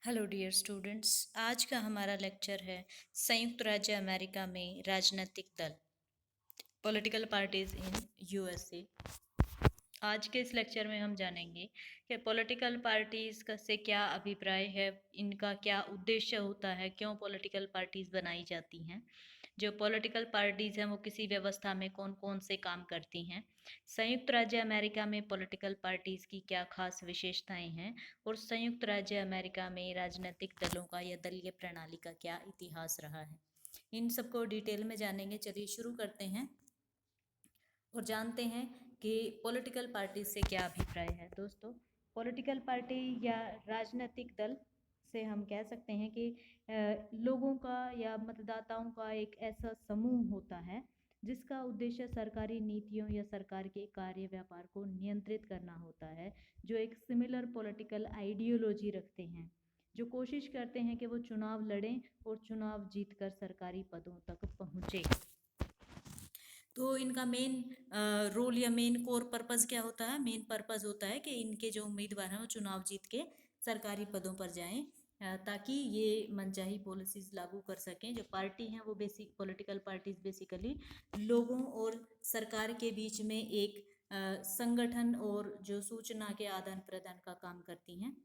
Hello dear students. आज का हमारा लेक्चर है संयुक्त राज्य अमेरिका में राजनीतिक दल, पॉलिटिकल पार्टीज इन यूएसए। आज के इस लेक्चर में हम जानेंगे कि पॉलिटिकल पार्टीज का से क्या अभिप्राय है, इनका क्या उद्देश्य होता है, क्यों पॉलिटिकल पार्टीज बनाई जाती हैं, जो पॉलिटिकल पार्टीज हैं वो किसी व्यवस्था में कौन कौन से काम करती हैं, संयुक्त राज्य अमेरिका में पॉलिटिकल पार्टीज की क्या खास विशेषताएं हैं, और संयुक्त राज्य अमेरिका में राजनीतिक दलों का या दलीय प्रणाली का क्या इतिहास रहा है। इन सबको डिटेल में जानेंगे। चलिए शुरू करते हैं और जानते हैं कि पॉलिटिकल पार्टी से क्या अभिप्राय है। दोस्तों, पॉलिटिकल पार्टी या राजनीतिक दल से हम कह सकते हैं कि लोगों का या मतदाताओं का एक ऐसा समूह होता है जिसका उद्देश्य सरकारी नीतियों या सरकार के कार्य व्यापार को नियंत्रित करना होता है, जो एक सिमिलर पॉलिटिकल आइडियोलॉजी रखते हैं, जो कोशिश करते हैं कि वो चुनाव लड़ें और चुनाव जीतकर सरकारी पदों तक पहुँचे। तो इनका मेन रोल या मेन कोर पर्पज़ क्या होता है? मेन पर्पज़ होता है कि इनके जो उम्मीदवार हैं वो चुनाव जीत के सरकारी पदों पर जाएं, ताकि ये मनचाही पॉलिसीज़ लागू कर सकें। जो पार्टी हैं वो बेसिक पॉलिटिकल पार्टीज बेसिकली लोगों और सरकार के बीच में एक संगठन और जो सूचना के आदान प्रदान का काम करती हैं।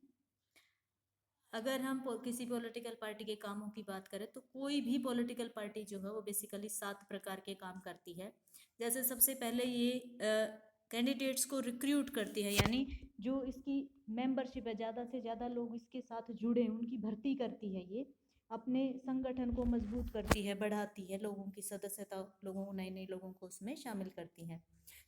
अगर हम किसी पॉलिटिकल पार्टी के कामों की बात करें तो कोई भी पॉलिटिकल पार्टी जो है वो बेसिकली 7 प्रकार के काम करती है। जैसे सबसे पहले ये कैंडिडेट्स को रिक्रूट करती है, यानी जो इसकी मेंबरशिप है, ज़्यादा से ज़्यादा लोग इसके साथ जुड़े उनकी भर्ती करती है। ये अपने संगठन को मजबूत करती है, बढ़ाती है, लोगों की सदस्यता, लोगों नए नए लोगों को उसमें शामिल करती है।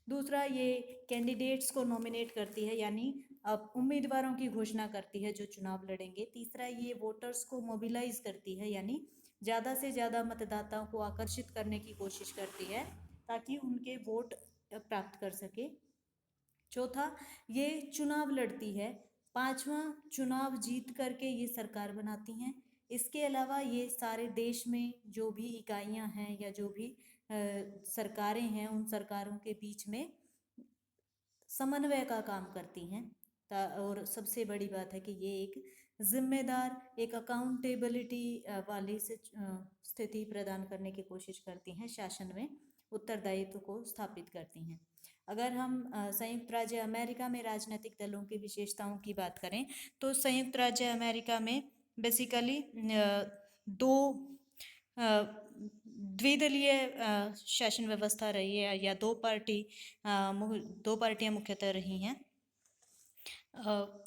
दूसरा, ये कैंडिडेट्स को नॉमिनेट करती है, यानी अब उम्मीदवारों की घोषणा करती है जो चुनाव लड़ेंगे। तीसरा, ये वोटर्स को मोबिलाइज करती है, यानी ज़्यादा से ज़्यादा मतदाताओं को आकर्षित करने की कोशिश करती है ताकि उनके वोट प्राप्त कर सके। चौथा, ये चुनाव लड़ती है। पांचवा, चुनाव जीत करके ये सरकार बनाती हैं। इसके अलावा ये सारे देश में जो भी इकाइयां हैं या जो भी सरकारें हैं उन सरकारों के बीच में समन्वय का काम करती हैं। और सबसे बड़ी बात है कि ये एक जिम्मेदार, एक अकाउंटेबिलिटी वाली से स्थिति प्रदान करने की कोशिश करती हैं, शासन में उत्तरदायित्व को स्थापित करती हैं। अगर हम संयुक्त राज्य अमेरिका में राजनीतिक दलों की विशेषताओं की बात करें तो संयुक्त राज्य अमेरिका में बेसिकली दो द्विदलीय शासन व्यवस्था रही है, या दो पार्टियां मुख्यतः रही हैं।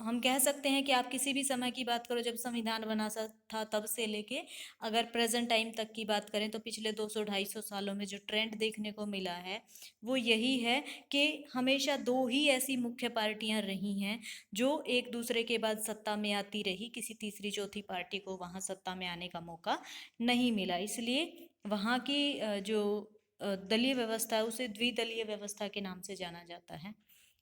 हम कह सकते हैं कि आप किसी भी समय की बात करो, जब संविधान बना था तब से लेके अगर प्रेजेंट टाइम तक की बात करें तो पिछले 200-250 सालों में जो ट्रेंड देखने को मिला है वो यही है कि हमेशा दो ही ऐसी मुख्य पार्टियां रही हैं जो एक दूसरे के बाद सत्ता में आती रही। किसी तीसरी चौथी पार्टी को वहां सत्ता में आने का मौका नहीं मिला, इसलिए वहाँ की जो दलीय व्यवस्था है उसे द्विदलीय व्यवस्था के नाम से जाना जाता है।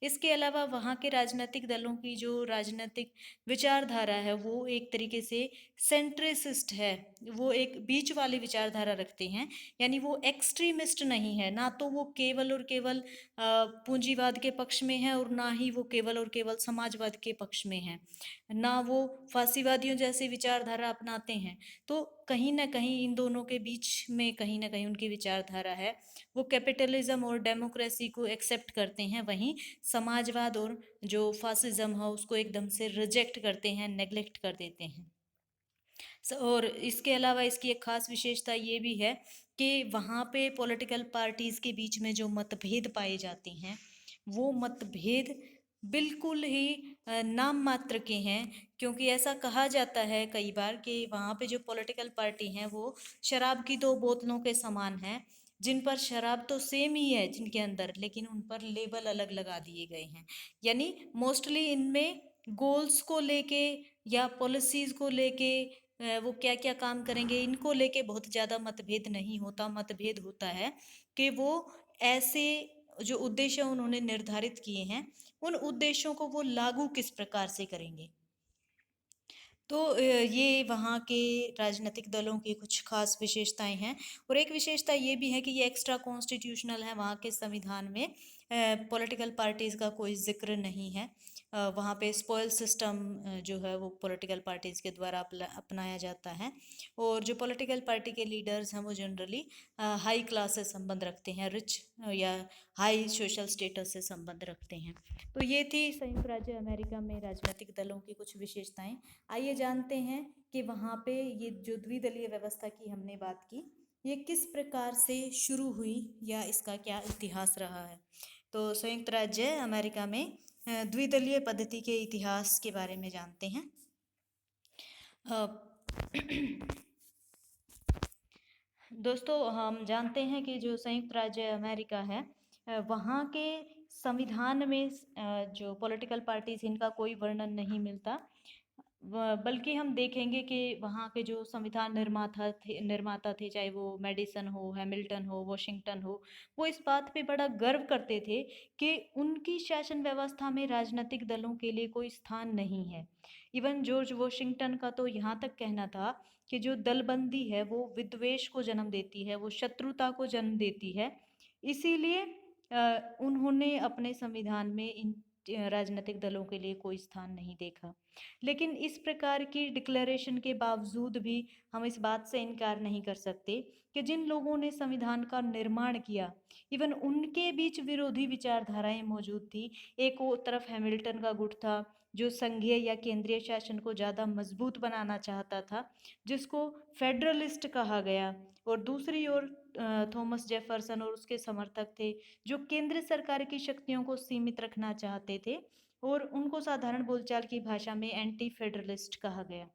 इसके अलावा वहाँ के राजनीतिक दलों की जो राजनीतिक विचारधारा है वो एक तरीके से सेंट्रिस्ट है। वो एक बीच वाली विचारधारा रखते हैं, यानी वो एक्सट्रीमिस्ट नहीं है, ना तो वो केवल और केवल पूंजीवाद के पक्ष में है और ना ही वो केवल और केवल समाजवाद के पक्ष में है, ना वो फासीवादियों जैसी विचारधारा अपनाते हैं। तो कहीं ना कहीं इन दोनों के बीच में कहीं ना कहीं उनकी विचारधारा है। वो कैपिटलिज्म और डेमोक्रेसी को एक्सेप्ट करते हैं, वहीं समाजवाद और जो फासिज्म है उसको एकदम से रिजेक्ट करते हैं, नेग्लेक्ट कर देते हैं। और इसके अलावा इसकी एक खास विशेषता ये भी है कि वहाँ पे पॉलिटिकल पार्टीज के बीच में जो मतभेद पाए जाते हैं वो मतभेद बिल्कुल ही नाम मात्र के हैं, क्योंकि ऐसा कहा जाता है कई बार कि वहाँ पे जो पॉलिटिकल पार्टी हैं वो शराब की दो बोतलों के समान हैं, जिन पर शराब तो सेम ही है जिनके अंदर, लेकिन उन पर लेबल अलग लगा दिए गए हैं। यानी मोस्टली इनमें गोल्स को लेके या पॉलिसीज को लेके वो क्या क्या काम करेंगे इनको लेके बहुत ज़्यादा मतभेद नहीं होता। मतभेद होता है कि वो ऐसे जो उद्देश्य उन्होंने निर्धारित किए हैं उन उद्देश्यों को वो लागू किस प्रकार से करेंगे। तो ये वहाँ के राजनीतिक दलों की कुछ खास विशेषताएं हैं। और एक विशेषता ये भी है कि ये एक्स्ट्रा कॉन्स्टिट्यूशनल है, वहाँ के संविधान में पॉलिटिकल पार्टीज़ का कोई जिक्र नहीं है। वहाँ पे स्पॉयल सिस्टम जो है वो पॉलिटिकल पार्टीज़ के द्वारा अपनाया जाता है। और जो पॉलिटिकल पार्टी के लीडर्स हैं वो जनरली हाई क्लास से संबंध रखते हैं, रिच या हाई सोशल स्टेटस से संबंध रखते हैं। तो ये थी संयुक्त राज्य अमेरिका में राजनीतिक दलों की कुछ विशेषताएं। आइए जानते हैं कि वहाँ पे ये जो द्विदलीय व्यवस्था की हमने बात की, ये किस प्रकार से शुरू हुई या इसका क्या इतिहास रहा है। तो संयुक्त राज्य अमेरिका में द्विदलीय पद्धति के इतिहास के बारे में जानते हैं। दोस्तों, हम जानते हैं कि जो संयुक्त राज्य अमेरिका है, वहाँ के संविधान में जो पॉलिटिकल पार्टीज इनका कोई वर्णन नहीं मिलता, बल्कि हम देखेंगे कि वहाँ के जो संविधान निर्माता थे, चाहे वो मेडिसन हो, हैमिल्टन हो, वॉशिंगटन हो, वो इस बात पे बड़ा गर्व करते थे कि उनकी शासन व्यवस्था में राजनीतिक दलों के लिए कोई स्थान नहीं है। इवन जॉर्ज वॉशिंगटन का तो यहाँ तक कहना था कि जो दलबंदी है वो विद्वेष को जन्म देती है, वो शत्रुता को जन्म देती है। इसीलिए उन्होंने अपने संविधान में इन राजनीतिक दलों के लिए कोई स्थान नहीं देखा। लेकिन इस प्रकार की डिक्लेरेशन के बावजूद भी हम इस बात से इनकार नहीं कर सकते कि जिन लोगों ने संविधान का निर्माण किया, इवन उनके बीच विरोधी विचारधाराएं मौजूद थी। एक वो तरफ हैमिल्टन का गुट था जो संघीय या केंद्रीय शासन को ज़्यादा मजबूत बनाना चाहता था, जिसको फेडरलिस्ट कहा गया। और दूसरी ओर थॉमस जेफरसन और उसके समर्थक थे जो केंद्र सरकार की शक्तियों को सीमित रखना चाहते थे, और उनको साधारण बोलचाल की भाषा में एंटी फेडरलिस्ट कहा गया।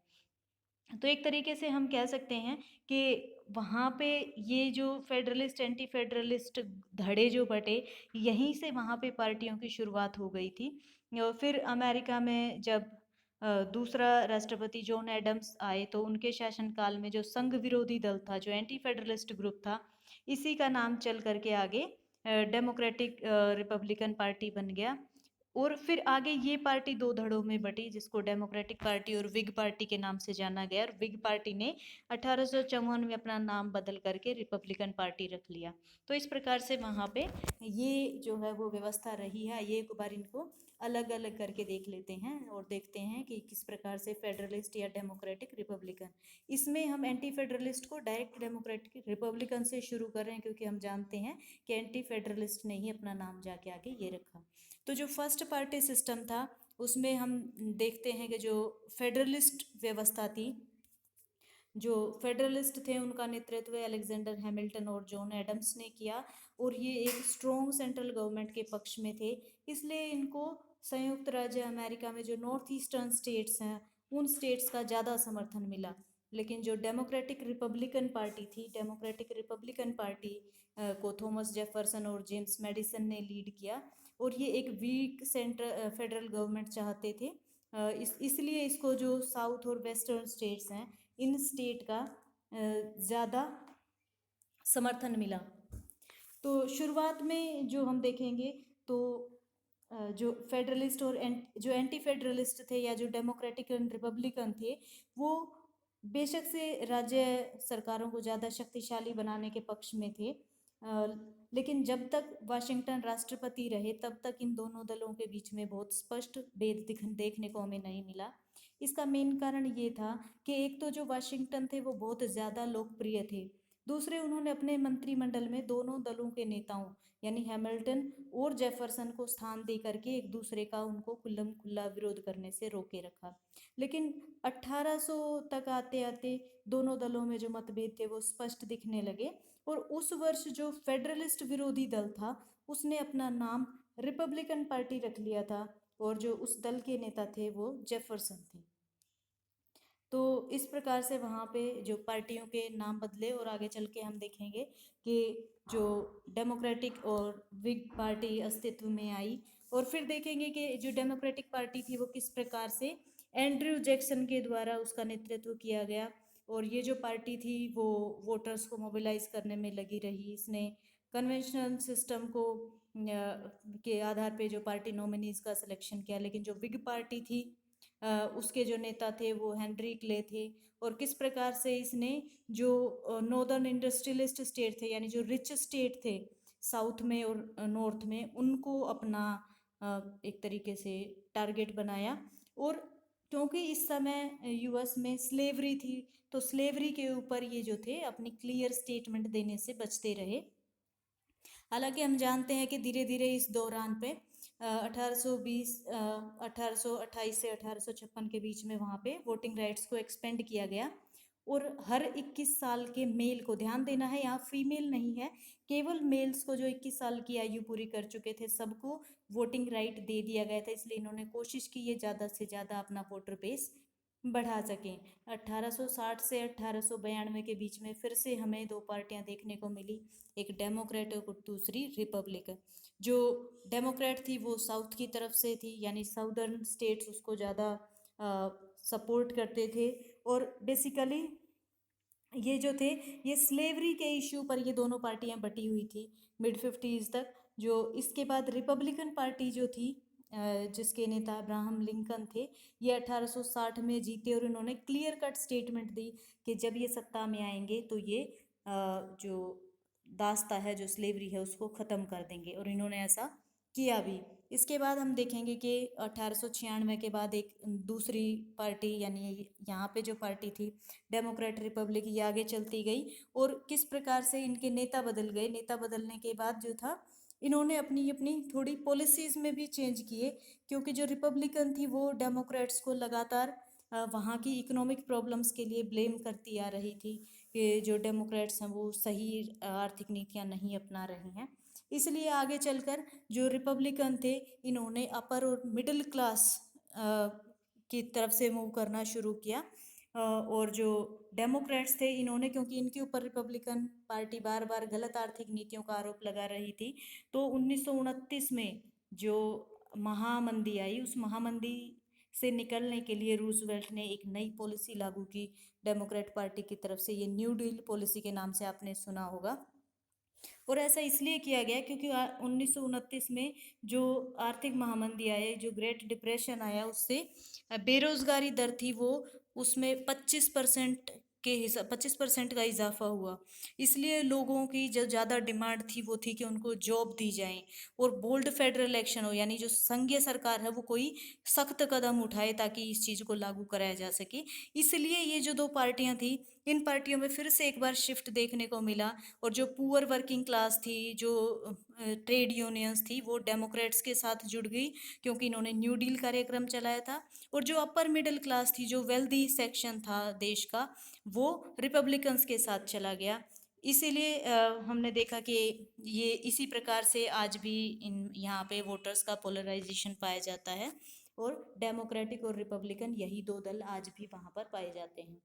तो एक तरीके से हम कह सकते हैं कि वहाँ पे ये जो फेडरलिस्ट एंटी फेडरलिस्ट धड़े जो बटे, यहीं से वहाँ पे पार्टियों की शुरुआत हो गई थी। और फिर अमेरिका में जब दूसरा राष्ट्रपति जॉन एडम्स आए तो उनके शासनकाल में जो संघ विरोधी दल था, जो एंटी फेडरलिस्ट ग्रुप था, इसी का नाम चल करके आगे डेमोक्रेटिक रिपब्लिकन पार्टी बन गया। और फिर आगे ये पार्टी दो धड़ों में बटी, जिसको डेमोक्रेटिक पार्टी और विग पार्टी के नाम से जाना गया। और विग पार्टी ने 1854 में अपना नाम बदल करके रिपब्लिकन पार्टी रख लिया। तो इस प्रकार से वहाँ पे ये जो है वो व्यवस्था रही है। ये एक बार इनको अलग अलग करके देख लेते हैं और देखते हैं कि किस प्रकार से फेडरलिस्ट या डेमोक्रेटिक रिपब्लिकन। इसमें हम एंटी फेडरलिस्ट को डायरेक्ट डेमोक्रेटिक रिपब्लिकन से शुरू कर रहे हैं, क्योंकि हम जानते हैं कि एंटी फेडरलिस्ट ने ही अपना नाम जाके आगे ये रखा। तो जो फर्स्ट पार्टी सिस्टम था, उसमें हम देखते हैं कि जो फेडरलिस्ट व्यवस्था थी, जो फेडरलिस्ट थे उनका नेतृत्व अलेक्जेंडर हैमिल्टन और जॉन एडम्स ने किया, और ये एक स्ट्रॉन्ग सेंट्रल गवर्नमेंट के पक्ष में थे। इसलिए इनको संयुक्त राज्य अमेरिका में जो नॉर्थ ईस्टर्न स्टेट्स हैं, उन स्टेट्स का ज़्यादा समर्थन मिला। लेकिन जो डेमोक्रेटिक रिपब्लिकन पार्टी थी, डेमोक्रेटिक रिपब्लिकन पार्टी को थॉमस जेफरसन और जेम्स मेडिसन ने लीड किया, और ये एक वीक सेंट्रल फेडरल गवर्नमेंट चाहते थे। इसलिए इसको जो साउथ और वेस्टर्न स्टेट्स हैं, इन स्टेट का ज़्यादा समर्थन मिला। तो शुरुआत में जो हम देखेंगे तो जो फेडरलिस्ट और जो एंटी फेडरलिस्ट थे या जो डेमोक्रेटिक एंड रिपब्लिकन थे, वो बेशक से राज्य सरकारों को ज़्यादा शक्तिशाली बनाने के पक्ष में थे। लेकिन जब तक वाशिंगटन राष्ट्रपति रहे तब तक इन दोनों दलों के बीच में बहुत स्पष्ट भेद देखने को हमें नहीं मिला। इसका मेन कारण ये था कि एक तो जो वाशिंगटन थे वो बहुत ज़्यादा लोकप्रिय थे, दूसरे उन्होंने अपने मंत्रिमंडल में दोनों दलों के नेताओं यानी हैमिल्टन और जेफरसन को स्थान दे करके एक दूसरे का उनको खुल्लम खुल्ला विरोध करने से रोके रखा। लेकिन 1800 तक आते आते दोनों दलों में जो मतभेद थे वो स्पष्ट दिखने लगे, और उस वर्ष जो फेडरलिस्ट विरोधी दल था उसने अपना नाम रिपब्लिकन पार्टी रख लिया था, और जो उस दल के नेता थे वो जेफरसन थे। तो इस प्रकार से वहाँ पे जो पार्टियों के नाम बदले, और आगे चल के हम देखेंगे कि जो डेमोक्रेटिक और विग पार्टी अस्तित्व में आई, और फिर देखेंगे कि जो डेमोक्रेटिक पार्टी थी वो किस प्रकार से एंड्रयू जैक्सन के द्वारा उसका नेतृत्व किया गया। और ये जो पार्टी थी वो वोटर्स को मोबिलाइज करने में लगी रही। इसने कन्वेंशनल सिस्टम को के आधार पे जो पार्टी नॉमिनीज का सिलेक्शन किया। लेकिन जो विग पार्टी थी उसके जो नेता थे वो हेनरी क्ले थे। और किस प्रकार से इसने जो नॉर्दर्न इंडस्ट्रियलिस्ट स्टेट थे, यानी जो रिच स्टेट थे साउथ में और नॉर्थ में, उनको अपना एक तरीके से टारगेट बनाया। और क्योंकि इस समय यूएस में स्लेवरी थी, तो स्लेवरी के ऊपर ये जो थे अपनी क्लियर स्टेटमेंट देने से बचते रहे। हालांकि हम जानते हैं कि धीरे धीरे इस दौरान पे 1828 से 1856 के बीच में वहाँ पे वोटिंग राइट्स को एक्सपेंड किया गया। और हर 21 साल के मेल को, ध्यान देना है यहाँ फीमेल नहीं है, केवल मेल्स को जो 21 साल की आयु पूरी कर चुके थे सबको वोटिंग राइट दे दिया गया था। इसलिए इन्होंने कोशिश की है ज़्यादा से ज़्यादा अपना वोटर बेस बढ़ा सकें। 1860 से 1892 के बीच में फिर से हमें दो पार्टियां देखने को मिली, एक डेमोक्रेट और दूसरी रिपब्लिकन। जो डेमोक्रेट थी वो साउथ की तरफ से थी, यानी साउदर्न स्टेट्स उसको ज़्यादा सपोर्ट करते थे। और बेसिकली ये जो थे, ये स्लेवरी के इश्यू पर ये दोनों पार्टियां बटी हुई थी मिड 50s तक। जो इसके बाद रिपब्लिकन पार्टी जो थी, जिसके नेता अब्राहम लिंकन थे, ये 1860 में जीते और इन्होंने क्लियर कट स्टेटमेंट दी कि जब ये सत्ता में आएंगे तो ये जो दास्ता है, जो स्लेवरी है, उसको ख़त्म कर देंगे। और इन्होंने ऐसा किया भी। इसके बाद हम देखेंगे कि 1896 के बाद एक दूसरी पार्टी, यानी यहाँ पे जो पार्टी थी डेमोक्रेट रिपब्लिक, ये आगे चलती गई। और किस प्रकार से इनके नेता बदल गए। नेता बदलने के बाद जो था, इन्होंने अपनी अपनी थोड़ी पॉलिसीज़ में भी चेंज किए, क्योंकि जो रिपब्लिकन थी वो डेमोक्रेट्स को लगातार वहाँ की इकोनॉमिक प्रॉब्लम्स के लिए ब्लेम करती आ रही थी कि जो डेमोक्रेट्स हैं वो सही आर्थिक नीतियाँ नहीं अपना रही हैं। इसलिए आगे चलकर जो रिपब्लिकन थे, इन्होंने अपर और मिडिल क्लास की तरफ से मूव करना शुरू किया। और जो डेमोक्रेट्स थे, इन्होंने, क्योंकि इनके ऊपर रिपब्लिकन पार्टी बार बार गलत आर्थिक नीतियों का आरोप लगा रही थी, तो 1929 में जो महामंदी आई, उस महामंदी से निकलने के लिए रूजवेल्ट ने एक नई पॉलिसी लागू की डेमोक्रेट पार्टी की तरफ से। ये न्यू डील पॉलिसी के नाम से आपने सुना होगा। और ऐसा इसलिए किया गया क्योंकि 1929 में जो आर्थिक महामंदी आई, जो ग्रेट डिप्रेशन आया, उससे बेरोजगारी दर थी वो, उसमें 25% का इजाफा हुआ। इसलिए लोगों की जो ज़्यादा डिमांड थी वो थी कि उनको जॉब दी जाए और बोल्ड फेडरल एक्शन हो, यानी जो संघीय सरकार है वो कोई सख्त कदम उठाए ताकि इस चीज़ को लागू कराया जा सके। इसलिए ये जो दो पार्टियां थी, इन पार्टियों में फिर से एक बार शिफ्ट देखने को मिला। और जो पुअर वर्किंग क्लास थी, जो ट्रेड यूनियंस थी, वो डेमोक्रेट्स के साथ जुड़ गई क्योंकि इन्होंने न्यू डील कार्यक्रम चलाया था। और जो अपर मिडिल क्लास थी, जो वेल्दी सेक्शन था देश का, वो रिपब्लिकन्स के साथ चला गया। इसीलिए हमने देखा कि ये इसी प्रकार से आज भी इन यहाँ पे वोटर्स का पोलराइजेशन पाया जाता है। और डेमोक्रेटिक और रिपब्लिकन, यही दो दल आज भी वहाँ पर पाए जाते हैं।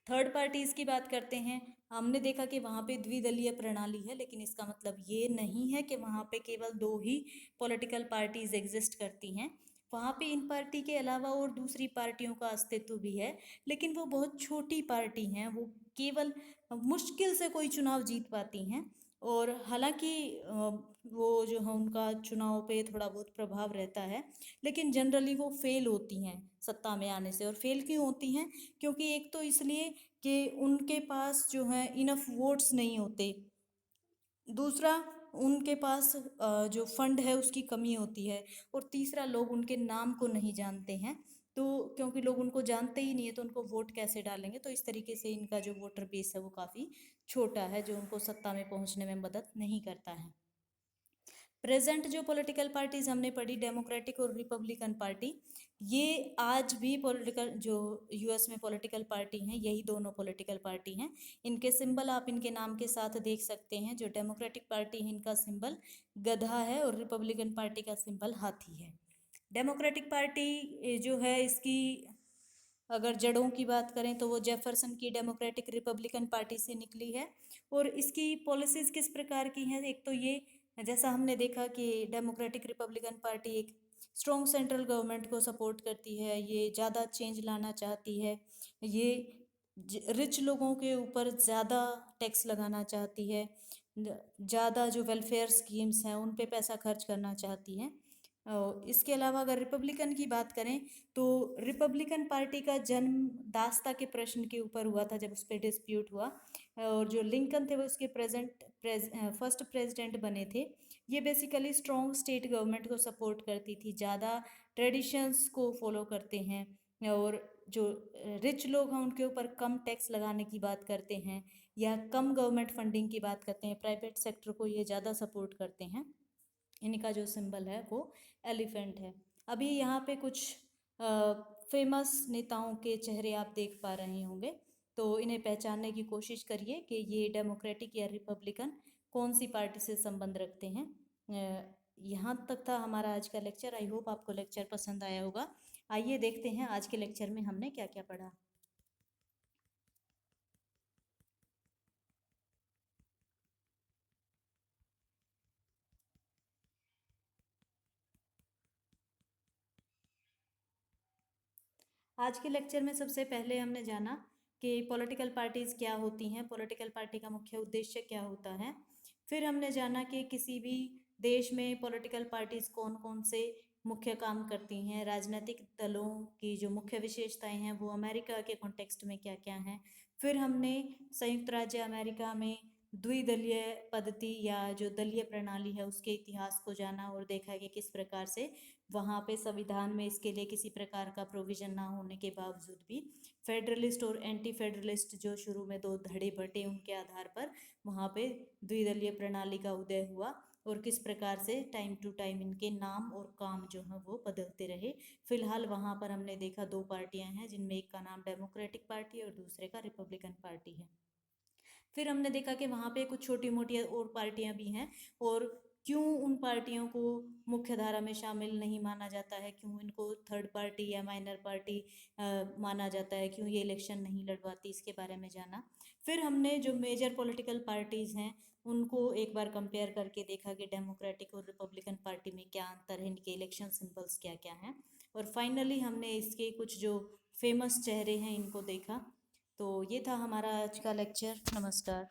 थर्ड पार्टीज की बात करते हैं। हमने देखा कि वहाँ पे द्विदलीय प्रणाली है, लेकिन इसका मतलब ये नहीं है कि वहाँ पे केवल दो ही पॉलिटिकल पार्टीज एग्जिस्ट करती हैं। वहाँ पे इन पार्टी के अलावा और दूसरी पार्टियों का अस्तित्व भी है, लेकिन वो बहुत छोटी पार्टी हैं। वो केवल मुश्किल से कोई चुनाव जीत पाती हैं। और हालांकि वो जो है उनका चुनाव पे थोड़ा बहुत प्रभाव रहता है, लेकिन जनरली वो फेल होती हैं सत्ता में आने से। और फेल क्यों होती हैं? क्योंकि एक तो इसलिए कि उनके पास जो है इनफ वोट्स नहीं होते, दूसरा उनके पास जो फंड है उसकी कमी होती है, और तीसरा लोग उनके नाम को नहीं जानते हैं। तो क्योंकि लोग उनको जानते ही नहीं है तो उनको वोट कैसे डालेंगे। तो इस तरीके से इनका जो वोटर बेस है वो काफ़ी छोटा है, जो उनको सत्ता में पहुंचने में मदद नहीं करता है। प्रेजेंट जो पॉलिटिकल पार्टीज हमने पढ़ी, डेमोक्रेटिक और रिपब्लिकन पार्टी, ये आज भी पॉलिटिकल, जो यूएस में पॉलिटिकल पार्टी हैं, यही दोनों पॉलिटिकल पार्टी हैं। इनके सिंबल आप इनके नाम के साथ देख सकते हैं। जो डेमोक्रेटिक पार्टी है, इनका सिंबल गधा है, और रिपब्लिकन पार्टी का सिंबल हाथी है। डेमोक्रेटिक पार्टी जो है, इसकी अगर जड़ों की बात करें तो वो जेफरसन की डेमोक्रेटिक रिपब्लिकन पार्टी से निकली है। और इसकी पॉलिसीज़ किस प्रकार की हैं? एक तो ये, जैसा हमने देखा कि डेमोक्रेटिक रिपब्लिकन पार्टी एक स्ट्रॉन्ग सेंट्रल गवर्नमेंट को सपोर्ट करती है, ये ज़्यादा चेंज लाना चाहती है, ये रिच लोगों के ऊपर ज़्यादा टैक्स लगाना चाहती है, ज़्यादा जो वेलफेयर स्कीम्स हैं उन पे पैसा खर्च करना चाहती हैं। इसके अलावा अगर रिपब्लिकन की बात करें तो रिपब्लिकन पार्टी का जन्म दास्ता के प्रश्न के ऊपर हुआ था, जब उस पर डिस्प्यूट हुआ। और जो लिंकन थे वो उसके फर्स्ट प्रेसिडेंट बने थे। ये बेसिकली स्ट्रॉन्ग स्टेट गवर्नमेंट को सपोर्ट करती थी, ज़्यादा ट्रेडिशंस को फॉलो करते हैं, और जो रिच लोग हैं उनके ऊपर कम टैक्स लगाने की बात करते हैं, या कम गवर्नमेंट फंडिंग की बात करते हैं, प्राइवेट सेक्टर को ये ज़्यादा सपोर्ट करते हैं। इनका जो सिंबल है वो एलिफेंट है। अभी यहाँ पे कुछ फेमस नेताओं के चेहरे आप देख पा रहे होंगे, तो इन्हें पहचानने की कोशिश करिए कि ये डेमोक्रेटिक या रिपब्लिकन कौन सी पार्टी से संबंध रखते हैं। यहाँ तक था हमारा आज का लेक्चर। आई होप आपको लेक्चर पसंद आया होगा। आइए देखते हैं आज के लेक्चर में हमने क्या क्या पढ़ा। आज के लेक्चर में सबसे पहले हमने जाना कि पॉलिटिकल पार्टीज़ क्या होती हैं, पॉलिटिकल पार्टी का मुख्य उद्देश्य क्या होता है। फिर हमने जाना कि किसी भी देश में पॉलिटिकल पार्टीज़ कौन कौन से मुख्य काम करती हैं, राजनीतिक दलों की जो मुख्य विशेषताएं हैं वो अमेरिका के कॉन्टेक्स्ट में क्या क्या हैं। फिर हमने संयुक्त राज्य अमेरिका में द्विदलीय पद्धति या जो दलीय प्रणाली है उसके इतिहास को जाना और देखा कि किस प्रकार से वहाँ पे संविधान में इसके लिए किसी प्रकार का प्रोविज़न ना होने के बावजूद भी फेडरलिस्ट और एंटी फेडरलिस्ट जो शुरू में दो धड़े बटे उनके आधार पर वहाँ पे द्विदलीय प्रणाली का उदय हुआ, और किस प्रकार से टाइम टू टाइम इनके नाम और काम जो हैं वो बदलते रहे। फिलहाल वहाँ पर हमने देखा दो पार्टियां हैं, जिनमें एक का नाम डेमोक्रेटिक पार्टी और दूसरे का रिपब्लिकन पार्टी है। फिर हमने देखा कि वहाँ पे कुछ छोटी मोटी और पार्टियां भी हैं, और क्यों उन पार्टियों को मुख्य धारा में शामिल नहीं माना जाता है, क्यों इनको थर्ड पार्टी या माइनर पार्टी माना जाता है, क्यों ये इलेक्शन नहीं लड़वाती, इसके बारे में जाना। फिर हमने जो मेजर पॉलिटिकल पार्टीज़ हैं उनको एक बार कंपेयर करके देखा कि डेमोक्रेटिक और रिपब्लिकन पार्टी में क्या अंतर है, इनके इलेक्शन सिंबल्स क्या क्या हैं। और फाइनली हमने इसके कुछ जो फेमस चेहरे हैं इनको देखा। तो ये था हमारा आज का लेक्चर। नमस्कार।